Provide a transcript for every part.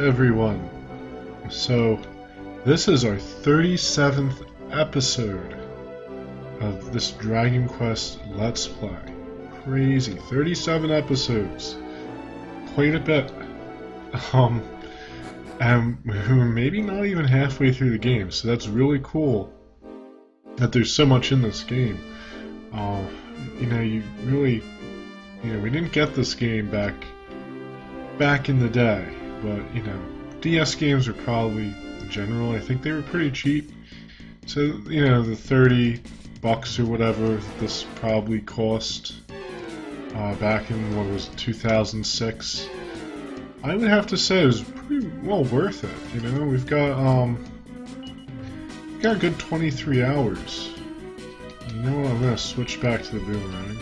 everyone. So, this is our 37th episode of this Dragon Quest Let's Play. Crazy. 37 episodes. Quite a bit. And we're maybe not even halfway through the game, so that's really cool that there's so much in this game. We didn't get this game back in the day, but, DS games were probably general. I think they were pretty cheap. So, the $30 or whatever this probably cost back in, what was it, 2006. I would have to say it was pretty well worth it, We've got a good 23 hours. You know what, I'm going to switch back to the boomerang.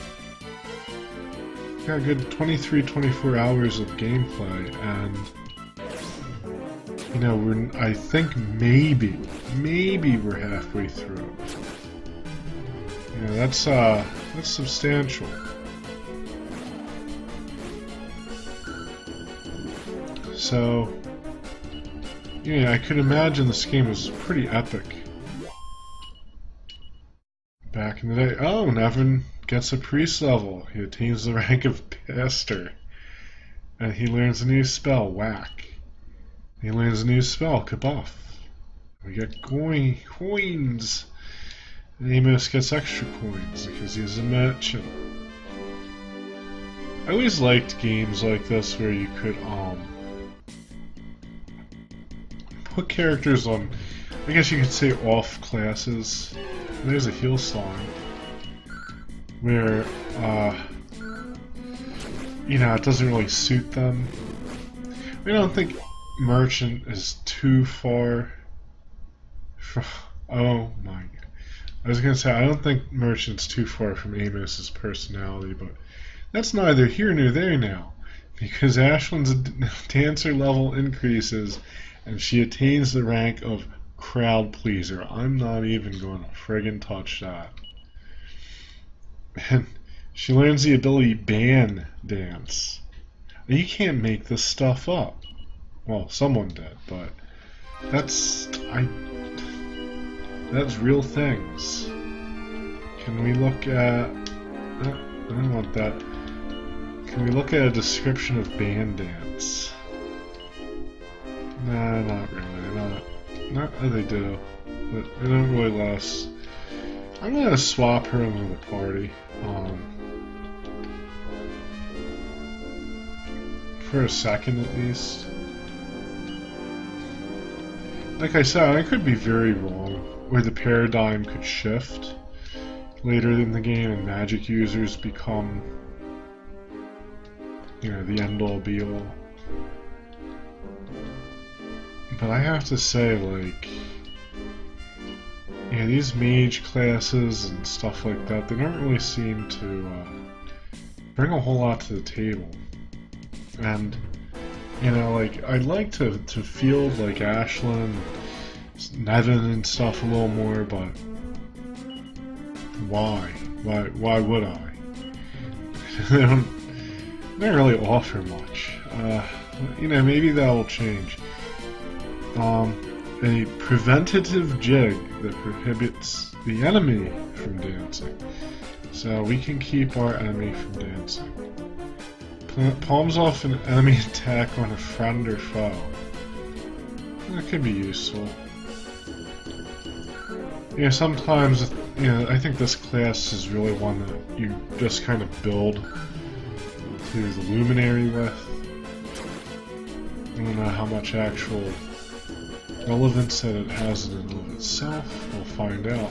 Got a good 24 hours of gameplay, and I think maybe we're halfway through. That's substantial. So, I could imagine this game was pretty epic back in the day. Oh, Nevin gets a priest level. He attains the rank of pastor. And he learns a new spell, whack. He learns a new spell, kabuff. We get coins. And Amos gets extra coins because he's a merchant. I always liked games like this where you could put characters on, I guess you could say, off classes. And there's a heal song where it doesn't really suit them. I don't think merchant is too far from, oh my god. I was gonna say, I don't think merchant's too far from Amos's personality, but that's neither here nor there now, because Ashlyn's dancer level increases and she attains the rank of crowd pleaser. I'm not even going to friggin' touch that. And she learns the ability band dance. And you can't make this stuff up. Well, someone did, but that's real things. Can we look at... I don't want that. Can we look at a description of band dance? Nah, not really. Not they do. But it don't really last. I'm gonna swap her into the party. For a second at least. Like I said, I could be very wrong, where the paradigm could shift later in the game and magic users become, the end-all be-all. But I have to say, these mage classes and stuff like that, they don't really seem to bring a whole lot to the table. And, I'd like to field like Ashlyn, Nevin and stuff a little more, but why? Why would I? They don't really offer much. Maybe that will change. A preventative jig that prohibits the enemy from dancing. So we can keep our enemy from dancing. Palms off an enemy attack on a friend or foe. That could be useful. Sometimes, I think this class is really one that you just kind of build to the luminary with. I don't know how much actual relevance that it has in and of itself. We'll find out.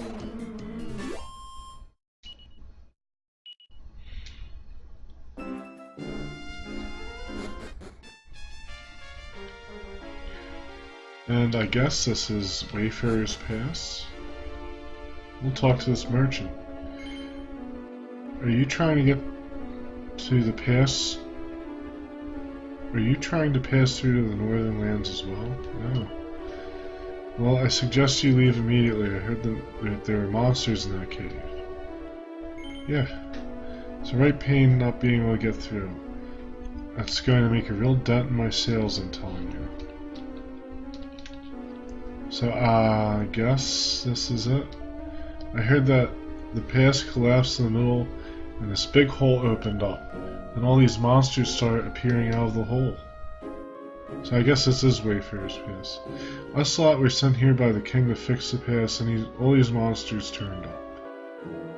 And I guess this is Wayfarer's Pass. We'll talk to this merchant. Are you trying to get to the pass? Are you trying to pass through to the northern lands as well? No. Well, I suggest you leave immediately. I heard that there are monsters in that cave. Yeah. It's a right pain not being able to get through. That's going to make a real dent in my sales, I'm telling you. So, I guess this is it. I heard that the pass collapsed in the middle and this big hole opened up. And all these monsters started appearing out of the hole. So I guess this is Wayfarer's Pass. Us lot were sent here by the king to fix the pass, and all these monsters turned up.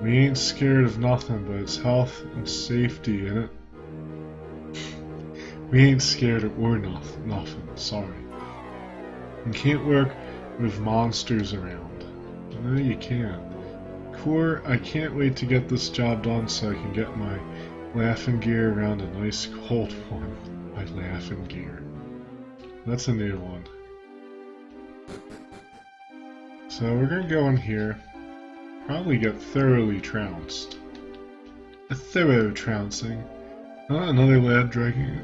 We ain't scared of nothing but its health and safety in it. We ain't scared of nothing, sorry. You can't work with monsters around. No, you can. Core, I can't wait to get this job done so I can get my laughing gear around a nice cold one. My laughing gear. That's a new one. So we're gonna go in here, probably get thoroughly trounced. A thorough trouncing. Another lad dragging.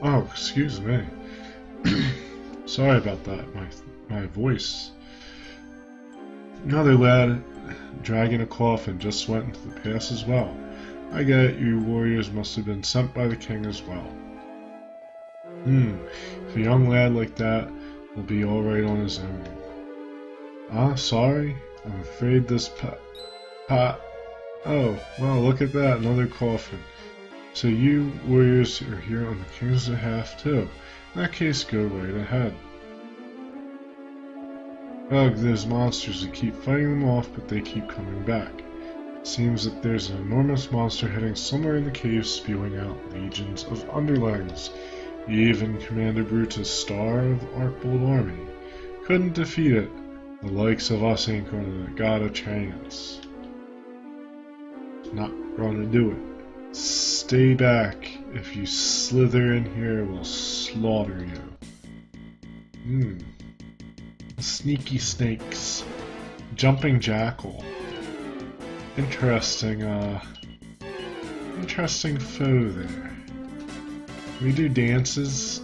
Oh, excuse me. Sorry about that. My voice. Another lad dragging a coffin just went into the pass as well. I get it, you warriors must have been sent by the king as well. If a young lad like that will be alright on his own. Sorry? I'm afraid this Oh, well, look at that, another coffin. So you warriors are here on the king's behalf too. In that case, go right ahead. Ugh, there's monsters that keep fighting them off, but they keep coming back. It seems that there's an enormous monster hiding somewhere in the cave spewing out legions of underlings. Even Commander Brutus, star of Archbold Army, couldn't defeat it. The likes of us ain't got a chance. Not gonna do it. Stay back. If you slither in here, we'll slaughter you. Sneaky snakes. Jumping jackal. Interesting foe there. We do dances.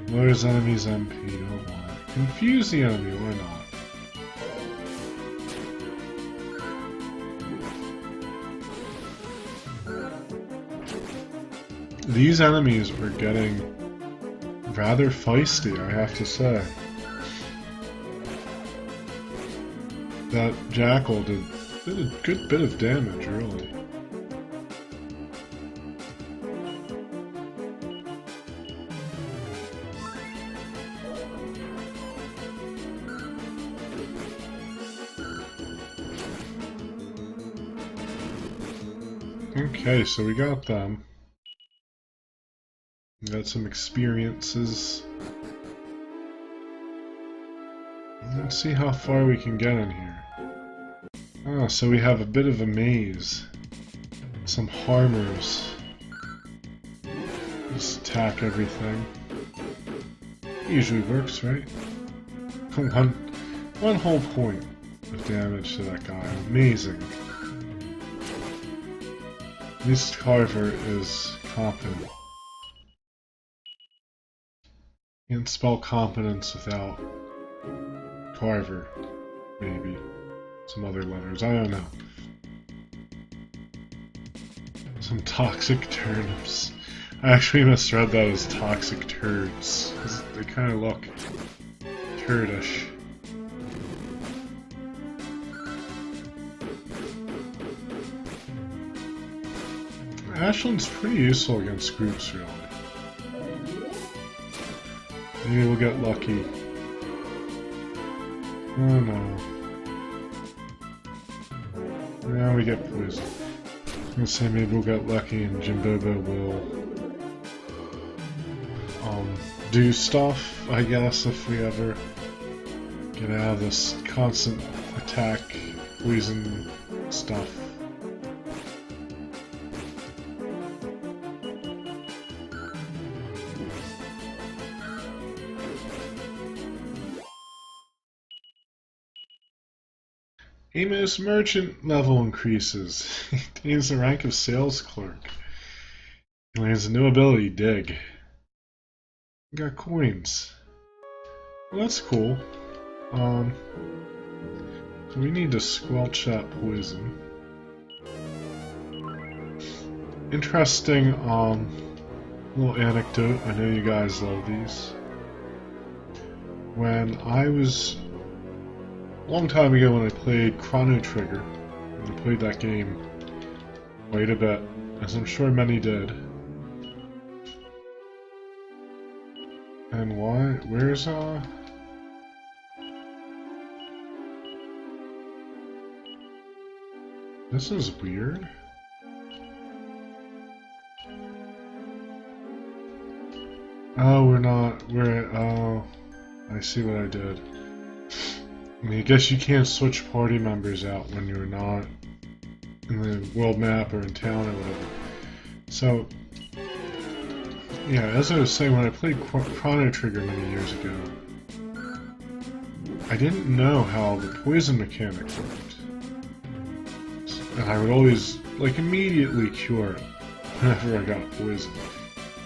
Lowers enemies MP, don't want it. Confuse the enemy, why not? These enemies are getting rather feisty, I have to say. That jackal did a good bit of damage, really. Okay, so we got them. We got some experiences. Let's see how far we can get in here. So we have a bit of a maze. Some harmers. Just attack everything. Usually works, right? One whole point of damage to that guy. Amazing. At least Carver is competent. You can't spell competence without Carver, maybe. Some other letters, I don't know. Some toxic turnips. I actually misread that as toxic turds. They kind of look turdish. Ashland's pretty useful against groups, really. Maybe we'll get lucky. Oh no. Now we get poison. I'm gonna say maybe we'll get lucky and Jimbobo will do stuff, I guess, if we ever get out of this constant attack, poison stuff. Amos merchant level increases. He gains the rank of sales clerk. He lands a new ability, dig. We got coins. Well, that's cool. So we need to squelch that poison. Interesting little anecdote. I know you guys love these. when I was a long time ago when I played Chrono Trigger. And I played that game quite a bit, as I'm sure many did. And why? Where's this is weird. Oh, oh, I see what I did. I mean, I guess you can't switch party members out when you're not in the world map or in town or whatever. So, yeah, as I was saying, when I played Chrono Trigger many years ago, I didn't know how the poison mechanic worked. And I would always, like, immediately cure it whenever I got poisoned.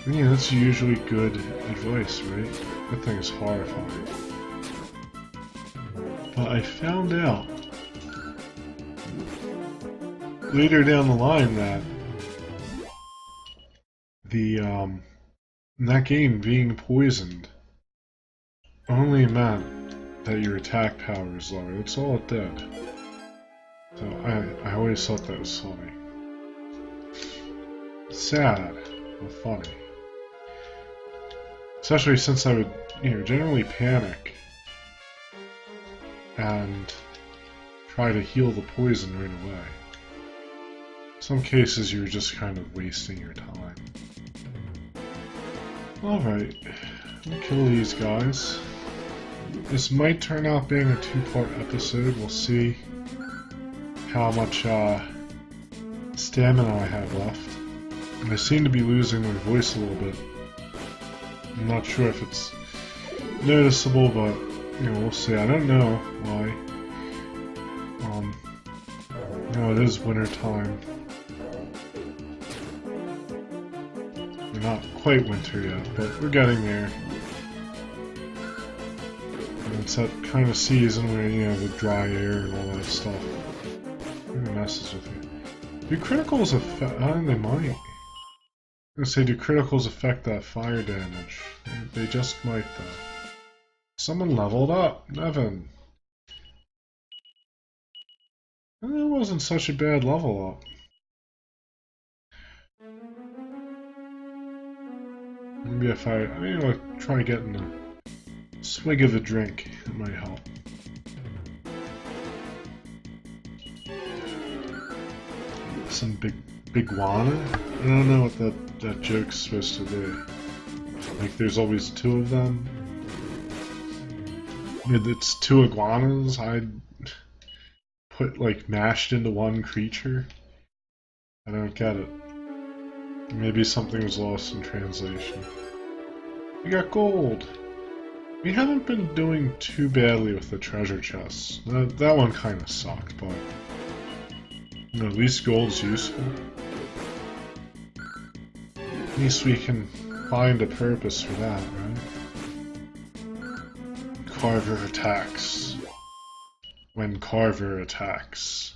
And yeah, that's usually good advice, right? That thing is horrifying. But I found out later down the line that in that game, being poisoned only meant that your attack power is lower. That's all it did. So I always thought that was funny. Sad, but funny. Especially since I would, generally panic and try to heal the poison right away. In some cases, you're just kind of wasting your time. Alright, we'll kill these guys. This might turn out being a 2-part episode. We'll see how much stamina I have left. And I seem to be losing my voice a little bit. I'm not sure if it's noticeable, but we'll see. I don't know why. It is winter time. We're not quite winter yet, but we're getting there. And it's that kind of season where the dry air and all that stuff really messes with you. Do criticals affect? They might. I'm gonna say, do criticals affect that fire damage? They just might, though. Someone leveled up! Nevin! That wasn't such a bad level up. Maybe if I'll try getting a swig of a drink. It might help. Some big guana? I don't know what that joke's supposed to be. Like there's always two of them. It's two iguanas I'd put like mashed into one creature. I don't get it. Maybe something was lost in translation. We got gold! We haven't been doing too badly with the treasure chests. That one kind of sucked, but at least gold's useful. At least we can find a purpose for that, right? Carver attacks. When Carver attacks.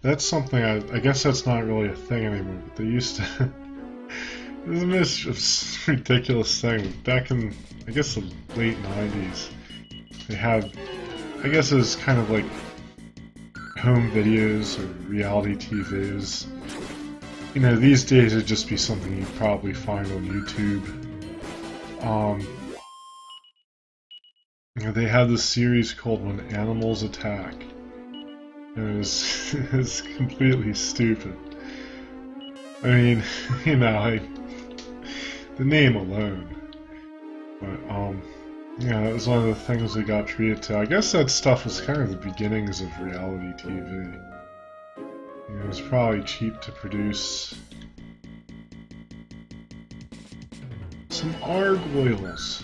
That's something I guess that's not really a thing anymore, but they used to... It was the most ridiculous thing. Back in, I guess, the late 90s, they had... I guess it was kind of like home videos or reality TVs. These days it'd just be something you'd probably find on YouTube. They had this series called When Animals Attack. It was completely stupid. I mean, the name alone. But, that was one of the things we got treated to. I guess that stuff was kind of the beginnings of reality TV. It was probably cheap to produce. Some gargoyles.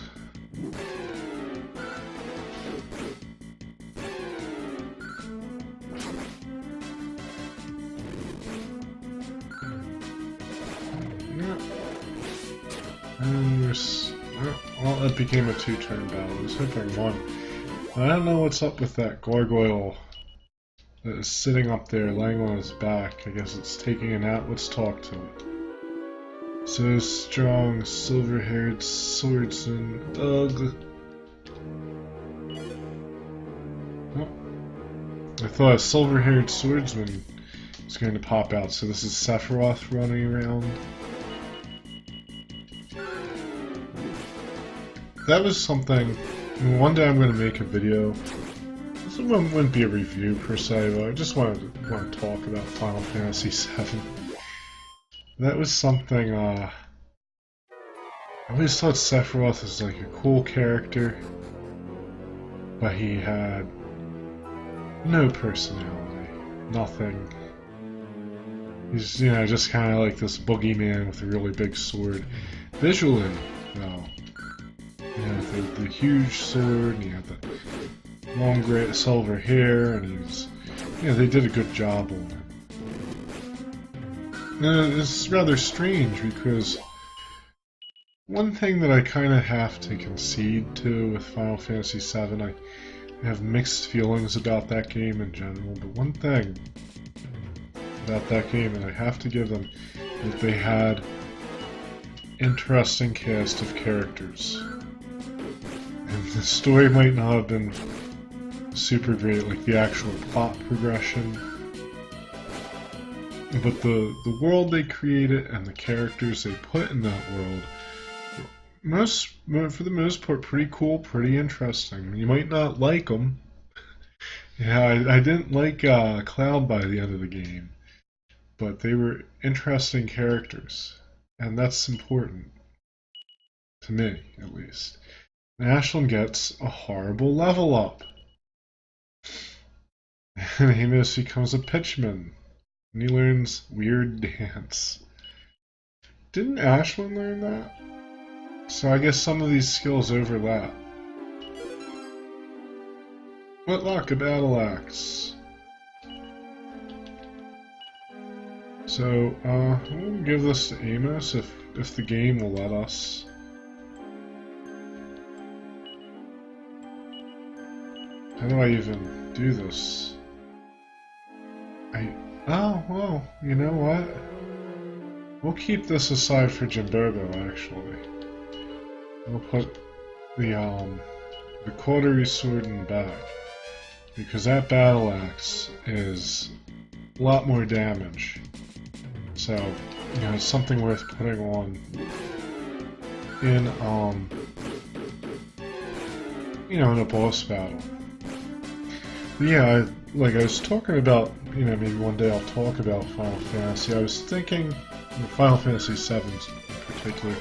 Well, it became a 2-turn battle. I was hoping one. I don't know what's up with that gargoyle that is sitting up there, laying on his back. I guess it's taking a nap. Let's talk to it. So strong, silver-haired swordsman. Ugh. Oh, I thought a silver-haired swordsman was going to pop out, so this is Sephiroth running around. That was something. I mean, one day I'm going to make a video. This wouldn't be a review per se, but I just want to talk about Final Fantasy VII. That was something. I always thought Sephiroth was like a cool character, but he had no personality, nothing. He's, you know, just kind of like this boogeyman with a really big sword. Visually, though, you know, the huge sword, and he had the long gray silver hair, and he's, you know, they did a good job on it. And it's rather strange because one thing that I kind of have to concede to with Final Fantasy VII, I have mixed feelings about that game in general, but one thing about that game that I have to give them is they had interesting cast of characters. And the story might not have been super great, like the actual plot progression, but the world they created and the characters they put in that world, for the most part, pretty cool, pretty interesting. You might not like them. Yeah, I didn't like Cloud by the end of the game, but they were interesting characters, and that's important. To me, at least. And Ashland gets a horrible level up. And Amos becomes a pitchman. And he learns weird dance. Didn't Ashland learn that? So I guess some of these skills overlap. Whitlock, a battle axe. So, we'll give this to Amos if the game will let us. How do I even do this? Oh, well, you know what? We'll keep this aside for Jimbobo, actually. We'll put the cautery sword in the back. Because that battle axe is a lot more damage. So, you know, it's something worth putting on in, you know, in a boss battle. But yeah, like I was talking about, you know, maybe one day I'll talk about Final Fantasy. I was thinking, Final Fantasy VII in particular,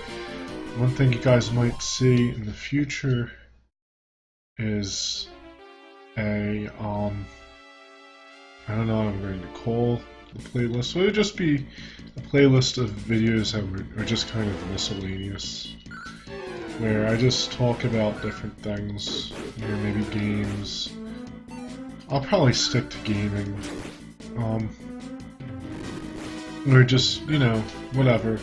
one thing you guys might see in the future is a, I don't know what I'm going to call the playlist. It would just be a playlist of videos that are just kind of miscellaneous, where I just talk about different things, you know, maybe games. I'll probably stick to gaming, or just, you know, whatever.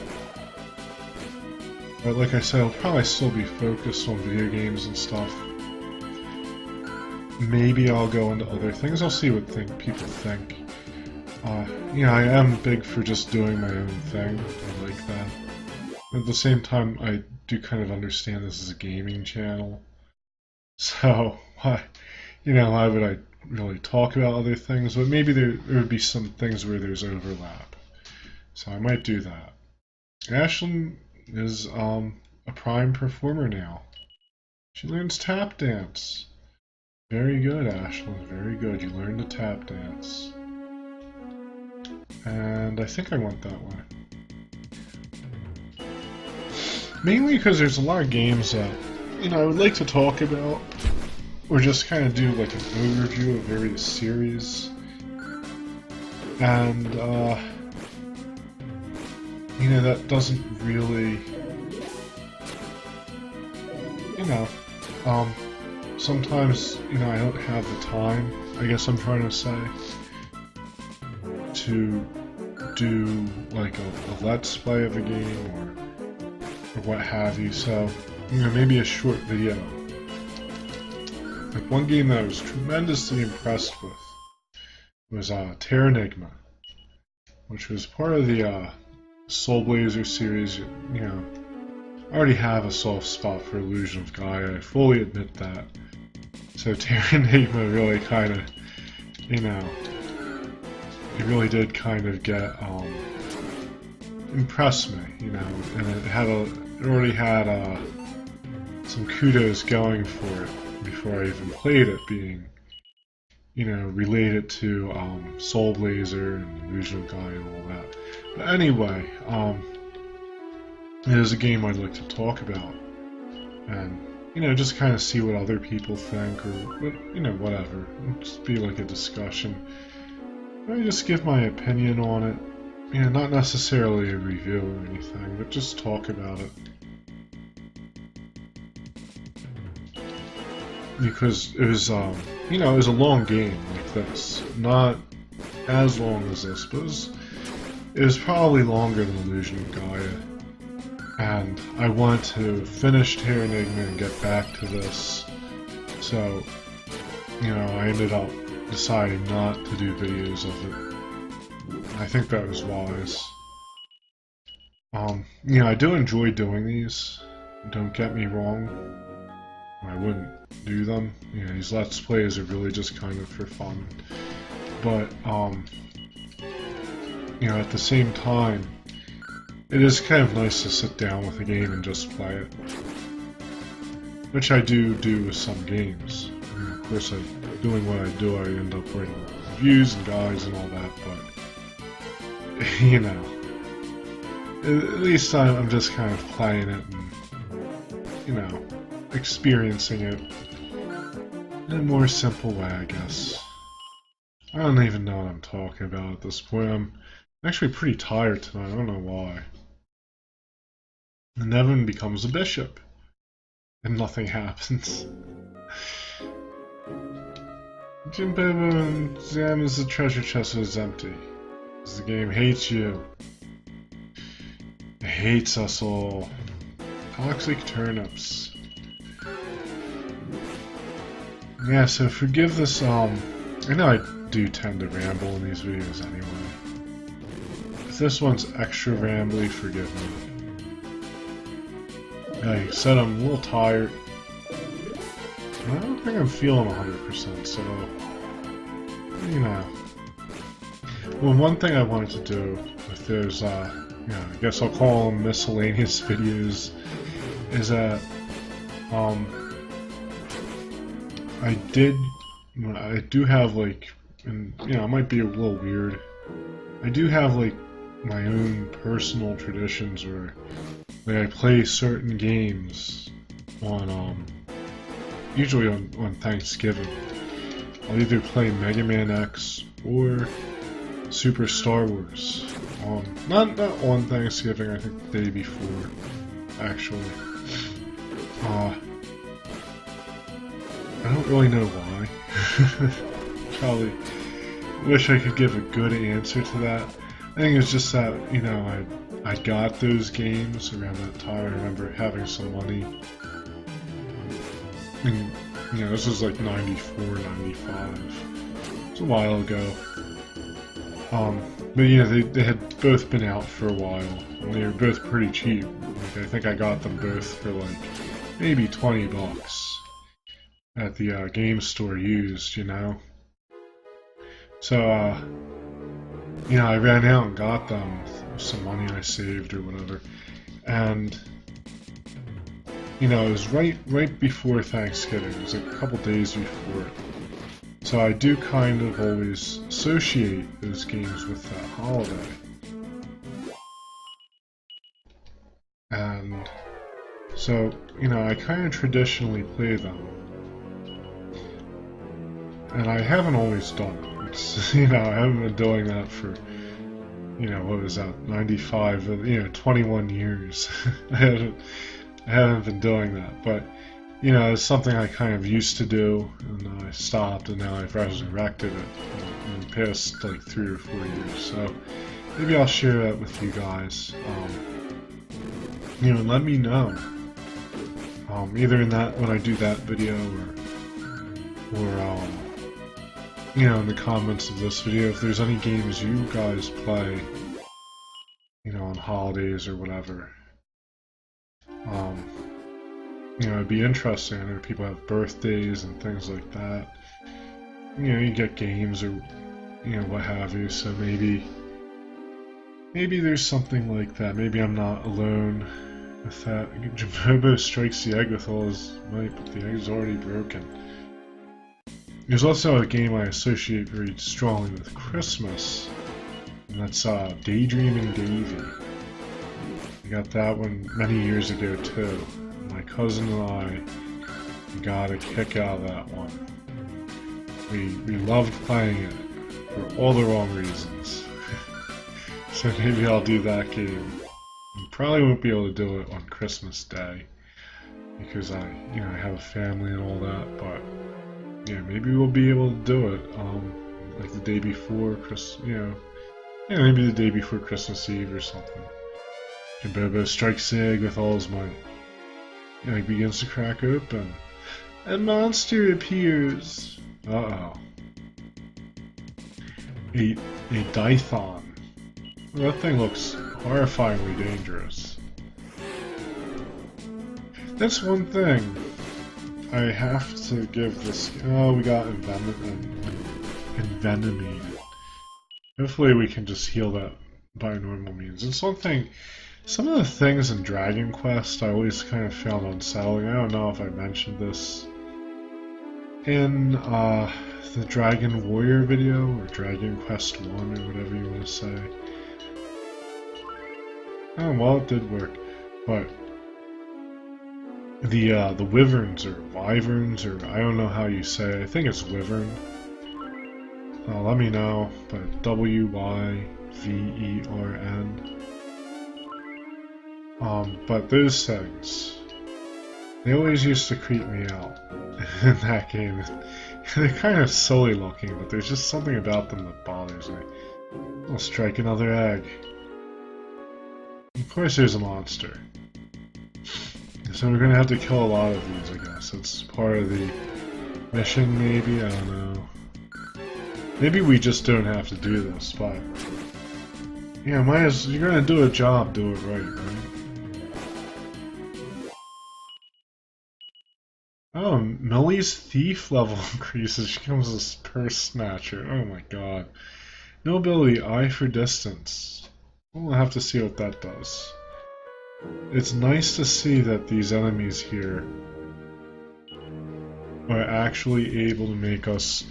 But like I said, I'll probably still be focused on video games and stuff. Maybe I'll go into other things. I'll see what people think. You know, I am big for just doing my own thing. I like that. At the same time, I do kind of understand this is a gaming channel. So, why would I really talk about other things? But maybe there would be some things where there's overlap. So I might do that. Ashlyn is a prime performer now. She learns tap dance. Very good, Ashlyn. Very good. You learned to tap dance. And I think I went that way. Mainly because there's a lot of games that, you know, I would like to talk about, or just kind of do like an overview of various series. And, you know, that doesn't really, you know, sometimes, you know, I don't have the time, I guess I'm trying to say, to do like a let's play of a game or what have you. So, you know, maybe a short video. Like one game that I was tremendously impressed with was Terra Enigma, which was part of the Soul Blazer series. You know, I already have a soft spot for Illusion of Gaia, I fully admit that. So Terra Enigma really kind of, you know, it really did kind of get, impress me, you know, and it already had, some kudos going for it before I even played it, being, you know, related to, Soul Blazer and Illusion of Gaia and all that. But anyway, it is a game I'd like to talk about, and, you know, just kind of see what other people think, or, you know, whatever. It'll just be like a discussion. I just give my opinion on it. You know, not necessarily a review or anything, but just talk about it. Because it was, you know, it was a long game like this. Not as long as this, but it was probably longer than Illusion of Gaia. And I wanted to finish Terra Enigma and get back to this. So, you know, I ended up deciding not to do videos of it. I think that was wise. You know, I do enjoy doing these. Don't get me wrong. I wouldn't do them. You know, these Let's Plays are really just kind of for fun. But, you know, at the same time, it is kind of nice to sit down with a game and just play it. Which I do with some games. I mean, of course, doing what I do, I end up writing reviews and guides and all that, but, you know, at least I'm just kind of playing it and, you know, experiencing it in a more simple way, I guess. I don't even know what I'm talking about at this point. I'm actually pretty tired tonight, I don't know why. And Nevin becomes a bishop, and nothing happens. Jimbobo examines the treasure chest is empty, because the game hates you. It hates us all. Toxic turnips. Yeah, so forgive this, I know I do tend to ramble in these videos anyway. If this one's extra rambly, forgive me. Like I said, I'm a little tired. I don't think I'm feeling 100%, so, you know. Well, one thing I wanted to do, if there's, you know, I guess I'll call them miscellaneous videos, is that, I do have, like, and, you know, it might be a little weird, I do have, like, my own personal traditions where, like, I play certain games on, usually on Thanksgiving. I'll either play Mega Man X or Super Star Wars. Not on Thanksgiving, I think the day before, actually. I don't really know why. Probably wish I could give a good answer to that. I think it's just that, you know, I got those games around that time. I remember having some money. And, you know, this was like 94, 95. It's a while ago. But, you know, they had both been out for a while. And they were both pretty cheap. Like, I think I got them both for like maybe $20 at the game store used, you know. So, you know, I ran out and got them with some money I saved or whatever. And, you know, it was right before Thanksgiving. It was like a couple days before. So I do kind of always associate those games with that holiday. And so, you know, I kind of traditionally play them. And I haven't always done it. It's, you know, I haven't been doing that for, you know, what was that, 95, you know, 21 years. I haven't been doing that, but, you know, it's something I kind of used to do, and I stopped, and now I've resurrected it in the past, like, 3 or 4 years, so maybe I'll share that with you guys. You know, let me know, either in that, when I do that video, or you know, in the comments of this video, if there's any games you guys play, you know, on holidays or whatever. You know, it'd be interesting. I know people have birthdays and things like that. You know, you get games or, you know, what have you, so maybe there's something like that. Maybe I'm not alone with that. Jimbobo strikes the egg with all his might, but the egg's already broken. There's also a game I associate very strongly with Christmas, and that's Daydreaming Davy. I got that one many years ago too. My cousin and I got a kick out of that one. We loved playing it for all the wrong reasons. So maybe I'll do that game. Probably won't be able to do it on Christmas Day because I have a family and all that. But yeah, maybe we'll be able to do it. Like the day before maybe the day before Christmas Eve or something. Jimbobo strikes the egg with all his might. The egg begins to crack open. A monster appears. Uh-oh. A Dython. Well, that thing looks horrifyingly dangerous. That's one thing I have to give this. Oh, we got envenomated. Hopefully we can just heal that by normal means. It's one thing. Some of the things in Dragon Quest I always kind of found unsettling. I don't know if I mentioned this in the Dragon Warrior video or Dragon Quest 1 or whatever you want to say. Oh, well, it did work, but the wyverns or wyverns, or I don't know how you say it. I think it's wyvern. Let me know, but W-Y-V-E-R-N. But those things, they always used to creep me out in that game. They're kind of silly looking, but there's just something about them that bothers me. I'll strike another egg. Of course there's a monster. So we're gonna have to kill a lot of these, I guess. It's part of the mission, maybe? I don't know. Maybe we just don't have to do this, but yeah, you're gonna do a job, do it right? Oh, Millie's thief level increases. She becomes this purse snatcher. Oh my god. No ability, eye for distance. We'll have to see what that does. It's nice to see that these enemies here are actually able to make us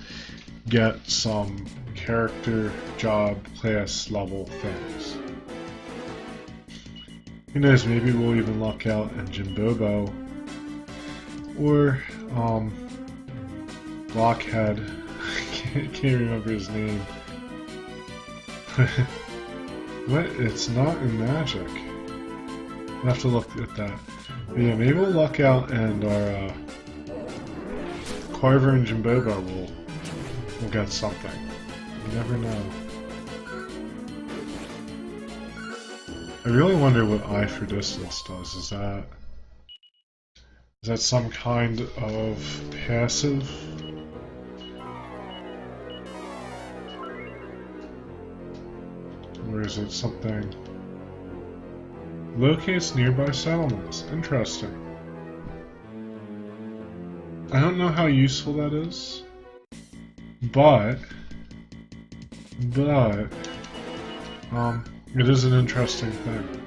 get some character, job, class level things. Who knows, maybe we'll even luck out in Jimbobo. Or, Blockhead. Can't remember his name. What? It's not in Magic. I'll have to look at that. But yeah, maybe we'll luck out and our, Carver and Jimbobo will get something. You never know. I really wonder what eye for distance does. Is that some kind of passive? Or is it something? Locates nearby settlements. Interesting. I don't know how useful that is, but it is an interesting thing.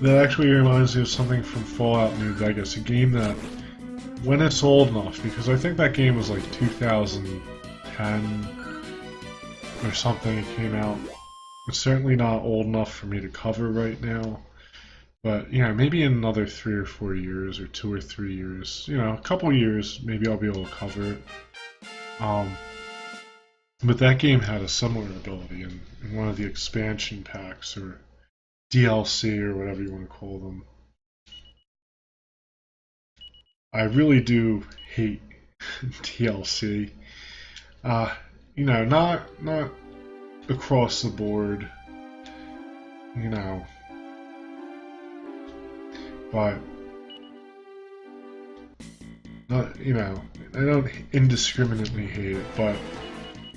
That actually reminds me of something from Fallout New Vegas, a game that, when it's old enough, because I think that game was like 2010 or something, it came out. It's certainly not old enough for me to cover right now, but yeah, maybe in another 3 or 4 years, or 2 or 3 years, a couple years, maybe I'll be able to cover it. But that game had a similar ability in one of the expansion packs, or DLC, or whatever you want to call them. I really do hate DLC. Not across the board, but I don't indiscriminately hate it, but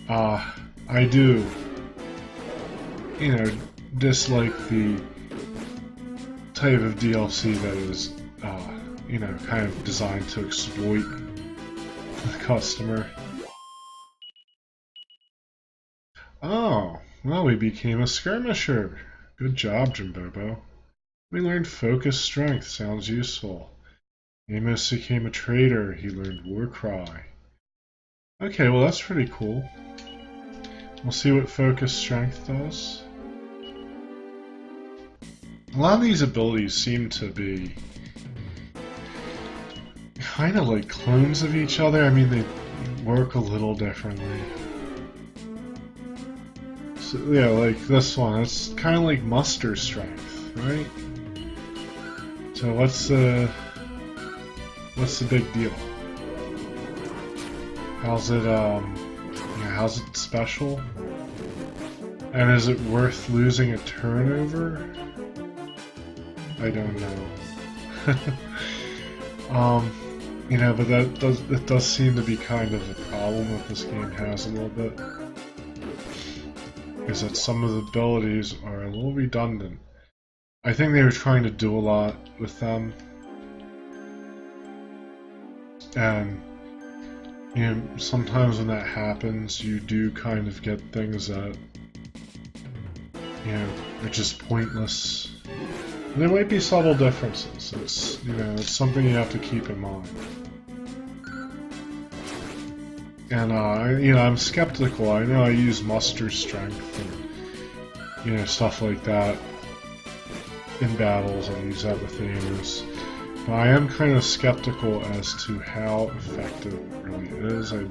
I do, dislike the type of DLC that is, you know, kind of designed to exploit the customer. Oh, well, we became a skirmisher. Good job, Jimbobo. We learned focus strength. Sounds useful. Amos became a trader. He learned war cry. Okay, well, that's pretty cool. We'll see what focus strength does. A lot of these abilities seem to be kind of like clones of each other. I mean, they work a little differently. So, yeah, like this one, it's kind of like muster strength, right? So what's the big deal? How's it how's it special? And is it worth losing a turn over? I don't know. You know, but it does seem to be kind of a problem that this game has a little bit. Is that some of the abilities are a little redundant. I think they were trying to do a lot with them. And, you know, sometimes when that happens, you do kind of get things that, you know, are just pointless. And there might be subtle differences. It's, you know, it's something you have to keep in mind. And, you know, I'm skeptical. I know I use muster strength and, you know, stuff like that in battles. I use that with Amos. But I am kind of skeptical as to how effective it really is. I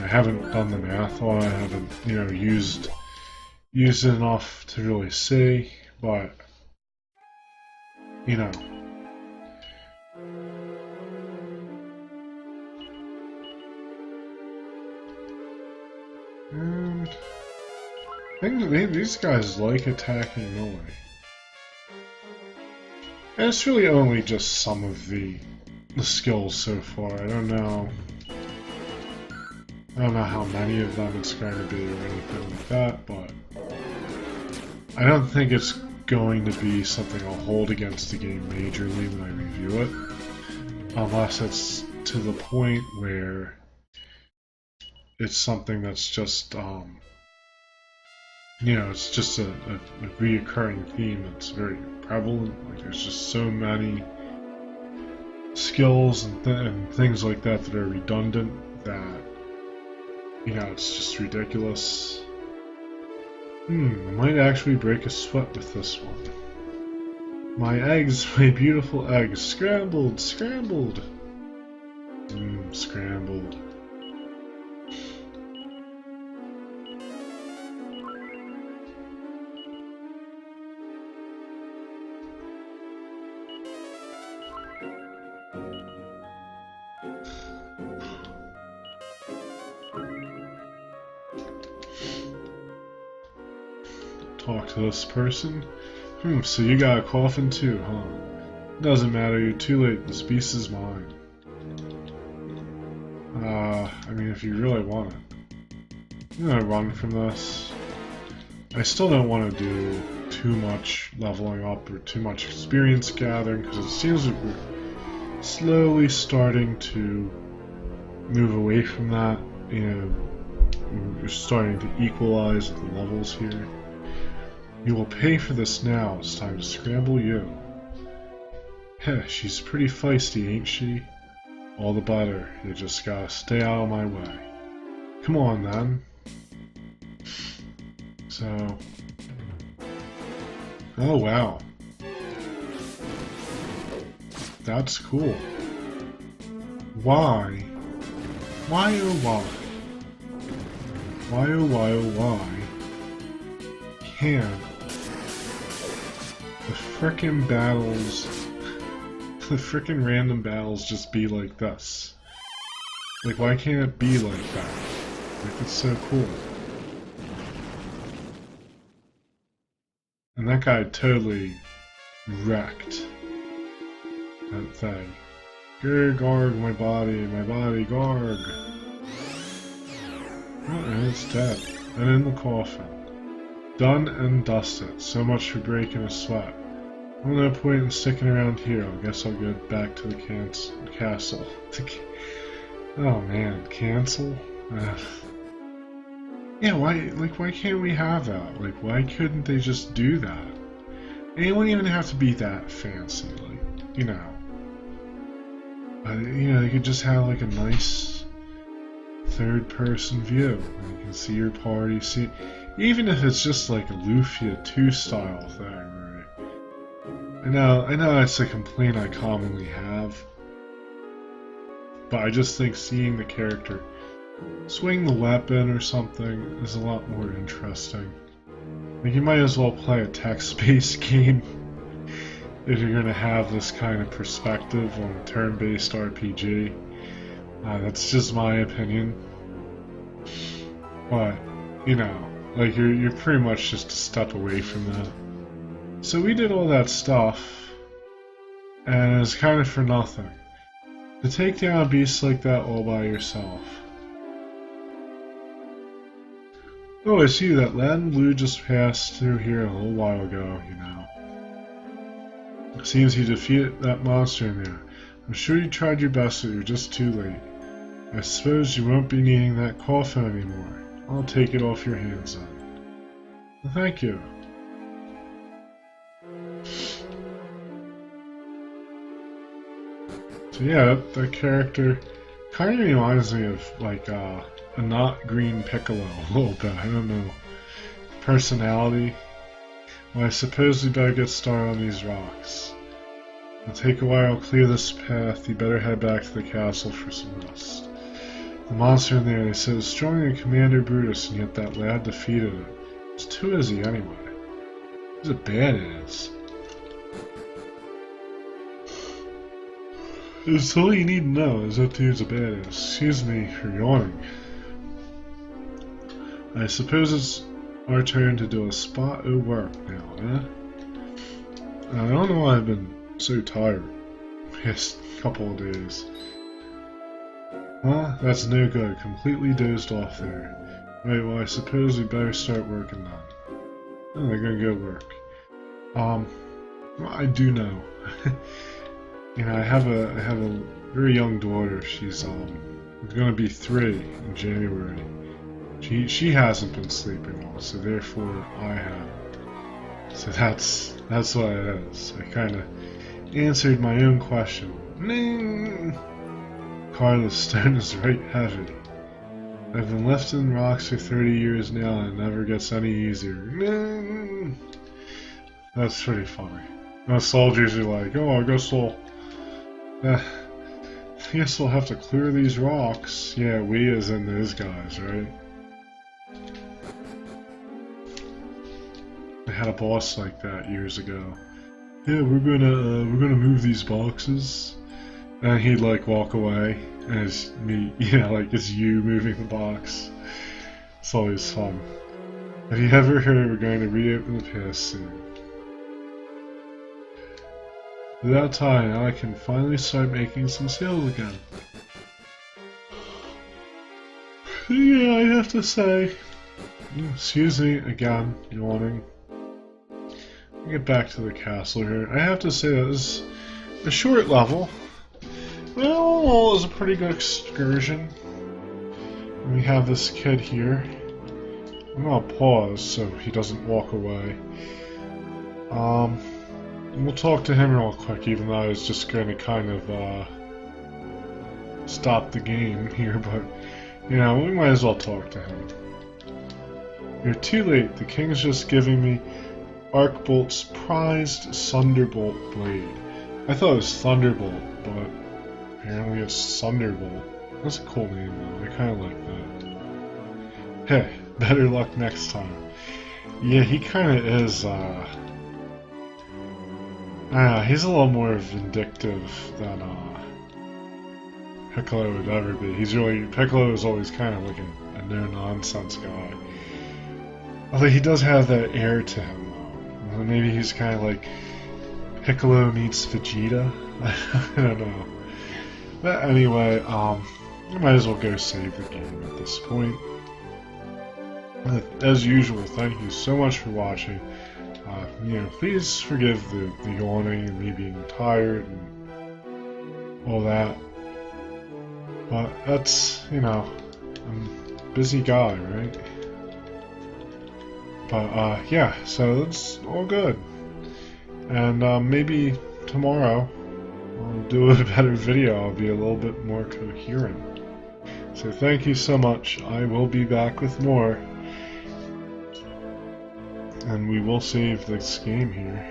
haven't done the math on it. I haven't, you know, used it enough to really see. But, you know. And I think these guys like attacking melee. And it's really only just some of the skills so far. I don't know how many of them it's going to be or anything like that, but I don't think it's going to be something I'll hold against the game majorly when I review it. Unless it's to the point where it's something that's just, you know, it's just a reoccurring theme that's very prevalent. Like, there's just so many skills and things like that that are redundant that, you know, it's just ridiculous. I might actually break a sweat with this one. My eggs, my beautiful eggs, scrambled, scrambled. Scrambled. Talk to this person. So you got a coffin too, huh? Doesn't matter, you're too late, this beast is mine. I mean, if you really want it. I'm gonna run from this. I still don't want to do too much leveling up or too much experience gathering, because it seems like we're slowly starting to move away from that. You know, we're starting to equalize the levels here. You will pay for this now. It's time to scramble you. Heh, she's pretty feisty, ain't she? All the better. You just gotta stay out of my way. Come on, then. So... oh, wow. That's cool. Why? Why oh why? Why oh why oh why? Can't the frickin' battles, the frickin' random battles just be like this? Like, why can't it be like that? Like, it's so cool. And that guy totally wrecked that thing. Garg, my body, Garg. Oh, and it's dead. And in the coffin. Done and dusted. So much for breaking a sweat. Well, no point in sticking around here. I guess I'll go back to the castle. Oh man, cancel? Yeah, why can't we have that? Like, why couldn't they just do that? And it wouldn't even have to be that fancy, like, you know. You could just have like a nice third-person view. And you can see your party, even if it's just like a Lufia 2 style thing, right? I know that's a complaint I commonly have, but I just think seeing the character swing the weapon or something is a lot more interesting. Like, you might as well play a text-based game if you're going to have this kind of perspective on a turn-based RPG. That's just my opinion. But, like, you're pretty much just a step away from that. So we did all that stuff, and it's kind of for nothing. To take down a beast like that all by yourself. Oh, I see that Lad and Blue just passed through here a little while ago, It seems you defeated that monster in there. I'm sure you tried your best, but you're just too late. I suppose you won't be needing that coffin anymore. I'll take it off your hands then. Well, thank you. So yeah, that character kind of reminds me of like a not green Piccolo a little bit. I don't know. Personality. Well, I suppose we better get started on these rocks. It'll take a while to clear this path. You better head back to the castle for some rest. The monster in there, they said, is stronger than Commander Brutus, and yet that lad defeated it. It's too easy anyway. He's a badass. It's all you need to know is that dude's a badass. Excuse me for yawning. I suppose it's our turn to do a spot of work now, eh? I don't know why I've been so tired the past couple of days. Well, that's no good. Completely dozed off there. Right, well, I suppose we better start working then. Oh, they're gonna go work. Well, I do know. I have a very young daughter. She's gonna be 3 in January. She hasn't been sleeping well, so therefore I haven't. So that's what it is. I kind of answered my own question. Carlos, stone is right heavy. I've been lifting rocks for 30 years now, and it never gets any easier. That's pretty funny. Most soldiers are like, oh, I guess we'll have to clear these rocks. Yeah, we as in those guys, right? I had a boss like that years ago. Yeah, we're gonna move these boxes, and he'd like walk away, and it's me, like it's you moving the box. It's always fun. Have you ever heard we're going to reopen the past soon? Without time, now I can finally start making some sales again. Yeah, I have to say. Excuse me again, yawning. Get back to the castle here. I have to say that this is a short level. Well, it was a pretty good excursion. And we have this kid here. I'm gonna pause so he doesn't walk away. We'll talk to him real quick, even though I was just going to kind of stop the game here, but we might as well talk to him. You're too late. The king's just giving me Arcbolt's prized Thunderbolt blade. I thought it was Thunderbolt, but apparently it's Thunderbolt. That's a cool name though. I kind of like that. Hey, better luck next time. Yeah, he kind of is, he's a little more vindictive than Piccolo would ever be. Piccolo is always kind of like a no-nonsense guy. Although he does have that air to him, though. Maybe he's kind of like Piccolo meets Vegeta. I don't know. But anyway, we might as well go save the game at this point. As usual, thank you so much for watching. please forgive the yawning and me being tired and all that. But that's, I'm a busy guy, right? But, yeah, so it's all good. And, maybe tomorrow I'll do a better video. I'll be a little bit more coherent. So thank you so much. I will be back with more. And we will save this game here.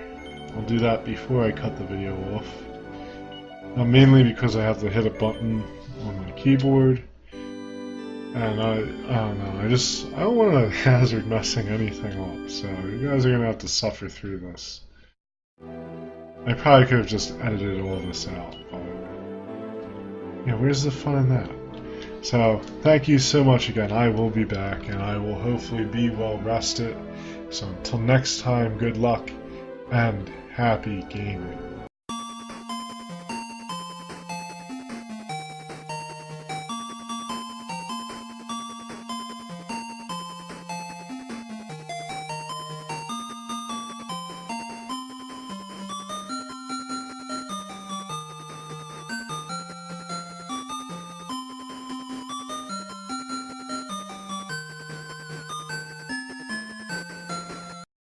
I'll do that before I cut the video off. Mainly because I have to hit a button on my keyboard. And I don't know, I don't want to hazard messing anything up, so you guys are going to have to suffer through this. I probably could have just edited all this out, but yeah, where's the fun in that? So, thank you so much again. I will be back, and I will hopefully be well rested. So until next time, good luck, and happy gaming.